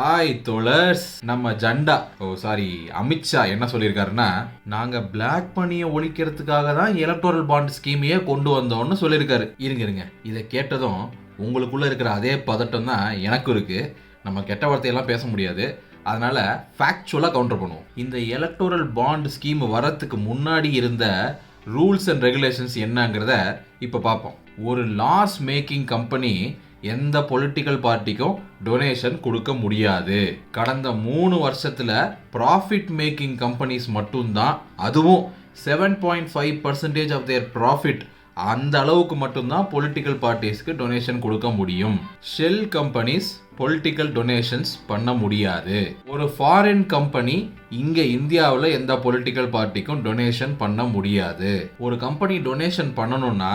Hi தோழர்ஸ். நம்ம ஜண்டா அமித்ஷா என்ன சொல்லியிருக்காருன்னா, நாங்க பிளாக் மணியை ஒழிக்கிறதுக்காக தான் எலக்டோரல் பாண்ட் ஸ்கீமையே கொண்டு வந்தோம்னு சொல்லியிருக்காரு. இருங்க இதை கேட்டதும் உங்களுக்குள்ள இருக்கிற அதே பதட்டம் தான் எனக்கும் இருக்கு. நம்ம கெட்ட வார்த்தையெல்லாம் பேச முடியாது, அதனால ஃபேக்சுவலாக கவுண்டர் பண்ணுவோம். இந்த எலக்டோரல் பாண்ட் ஸ்கீம் வரத்துக்கு முன்னாடி இருந்த ரூல்ஸ் அண்ட் ரெகுலேஷன்ஸ் என்னங்கிறத இப்போ பார்ப்போம். ஒரு லாஸ் மேக்கிங் கம்பெனி எந்த பொலிட்டிக்கல் பார்ட்டிக்கும் டொனேஷன் கொடுக்க முடியாது. கடந்த 3 வருஷத்துல ப்ராஃபிட் மேக்கிங் கம்பெனிஸ் மட்டும்தான், அதுவும் 7.5% ஆஃப் தேர் ப்ராஃபிட், அந்த அளவுக்கு மட்டும்தான் பொலிட்டிக்கல் பார்ட்டிஸ்க்கு டொனேஷன் கொடுக்க முடியும். ஷெல் கம்பெனிஸ் பொலிட்டிக்கல் டொனேஷன்ஸ் பண்ண முடியாது. ஒரு ஃபாரின் கம்பெனி இங்க இந்தியாவில் எந்த பொலிட்டிக்கல் பார்ட்டிக்கும் டொனேஷன் பண்ண முடியாது. ஒரு கம்பெனி டொனேஷன் பண்ணணும்னா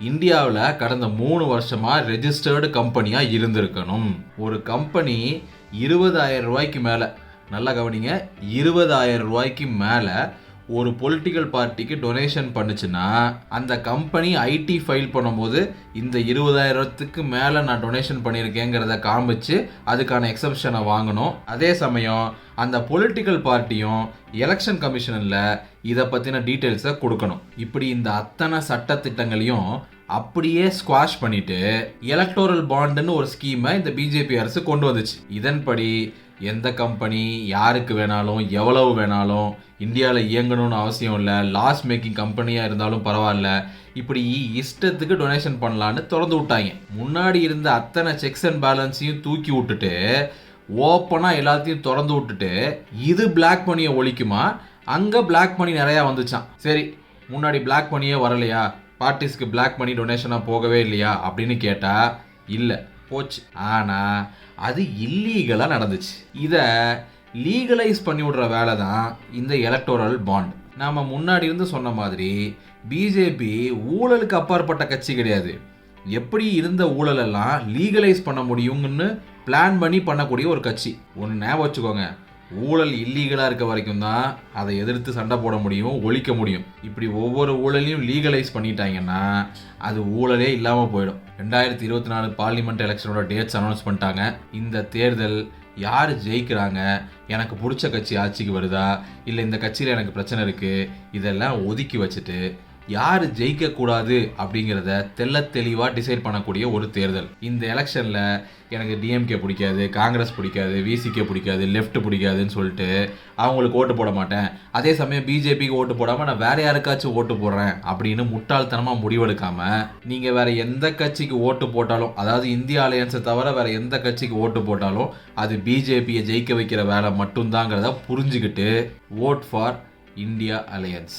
இந்தியாவில் கடந்த 3 வருஷமா ரெஜிஸ்டர்டு கம்பெனியா இருந்திருக்கணும். ஒரு கம்பெனி 20,000 ரூபாய்க்கு மேல, நல்லா கவனிங்க, 20,000 ரூபாய்க்கு மேல ஒரு பொலிட்டிக்கல் பார்ட்டிக்கு டொனேஷன் பண்ணுச்சுன்னா அந்த கம்பெனி ஐடி ஃபைல் பண்ணும்போது இந்த 20,000த்துக்கு மேலே நான் டொனேஷன் பண்ணியிருக்கேங்கிறத காமிச்சு அதுக்கான எக்ஸப்ஷனை வாங்கணும். அதே சமயம் அந்த பொலிட்டிக்கல் பார்ட்டியும் எலெக்ஷன் கமிஷனில் இதை பற்றின டீட்டெயில்ஸை கொடுக்கணும். இப்படி இந்த அத்தனை சட்டத்திட்டங்களையும் அப்படியே ஸ்குவாஷ் பண்ணிட்டு எலக்டோரல் பாண்டுன்னு ஒரு ஸ்கீமை இந்த பிஜேபி அரசு கொண்டு வந்துச்சு. இதன்படி எந்த கம்பெனி யாருக்கு வேணாலும் எவ்வளவு வேணாலும் இந்தியாவில் இயங்கணும்னு அவசியம் இல்லை. லாஸ் மேக்கிங் கம்பெனியாக இருந்தாலும் பரவாயில்ல, இப்படி இஷ்டத்துக்கு டொனேஷன் பண்ணலான்னு திறந்து விட்டாங்க. முன்னாடி இருந்த அத்தனை செக்ஸ் அண்ட் பேலன்ஸையும் தூக்கி விட்டுட்டு ஓப்பனாக எல்லாத்தையும் திறந்து விட்டுட்டு இது பிளாக் மணியை ஒழிக்குமா? அங்கே பிளாக் மணி நிறையா வந்துச்சான். சரி, முன்னாடி பிளாக் மணியே வரலையா, பார்ட்டிஸ்க்கு பிளாக் மணி டொனேஷனாக போகவே இல்லையா அப்படின்னு கேட்டால் இல்லை, போச்சு. ஆனால் அது இல்லீகலாக நடந்துச்சு. இதை லீகலைஸ் பண்ணி விடுற வேலை தான் இந்த எலக்டோரல் பாண்ட். நாம் முன்னாடி இருந்து சொன்ன மாதிரி பிஜேபி ஊழலுக்கு அப்பாற்பட்ட கட்சி கிடையாது. எப்படி இருந்த ஊழலெல்லாம் லீகலைஸ் பண்ண முடியும்னு பிளான் பண்ணி பண்ணக்கூடிய ஒரு கட்சி. ஒன்று ஞாபகம் வச்சுக்கோங்க, ஊழல் இல்லீகலாக இருக்க வரைக்கும் தான் அதை எதிர்த்து சண்டை போட முடியும், ஒழிக்க முடியும். இப்படி ஒவ்வொரு ஊழலையும் லீகலைஸ் பண்ணிட்டாங்கன்னா அது ஊழலே இல்லாமல் போயிடும். 2024 பார்லிமெண்ட் எலெக்ஷனோட டேட்ஸ் அனௌன்ஸ் பண்ணிட்டாங்க. இந்த தேர்தல் யார் ஜெயிக்கிறாங்க, எனக்கு பிடிச்ச கட்சி ஆட்சிக்கு வருதா, இல்லை இந்த கட்சியில் எனக்கு பிரச்சனை இருக்குது, இதெல்லாம் ஒதுக்கி வச்சுட்டு யார் ஜெயிக்கக்கூடாது அப்படிங்கிறத தெளிவாக டிசைட் பண்ணக்கூடிய ஒரு தேர்தல். இந்த எலெக்ஷனில் எனக்கு டிஎம்கே பிடிக்காது, காங்கிரஸ் பிடிக்காது, விசிகே பிடிக்காது, லெஃப்ட் பிடிக்காதுன்னு சொல்லிட்டு அவங்களுக்கு ஓட்டு போட மாட்டேன், அதே சமயம் பிஜேபிக்கு ஓட்டு போடாமல் நான் வேற யாருக்காச்சும் ஓட்டு போடுறேன் அப்படின்னு முட்டாள்தனமாக முடிவெடுக்காமல் நீங்கள் வேற எந்த கட்சிக்கு ஓட்டு போட்டாலும், அதாவது இந்தியா அலையன்ஸை தவிர வேற எந்த கட்சிக்கு ஓட்டு போட்டாலும் அது பிஜேபியை ஜெயிக்க வைக்கிற வேலை மட்டும்தாங்கிறத புரிஞ்சுக்கிட்டு ஓட் ஃபார் இந்தியா அலையன்ஸ்.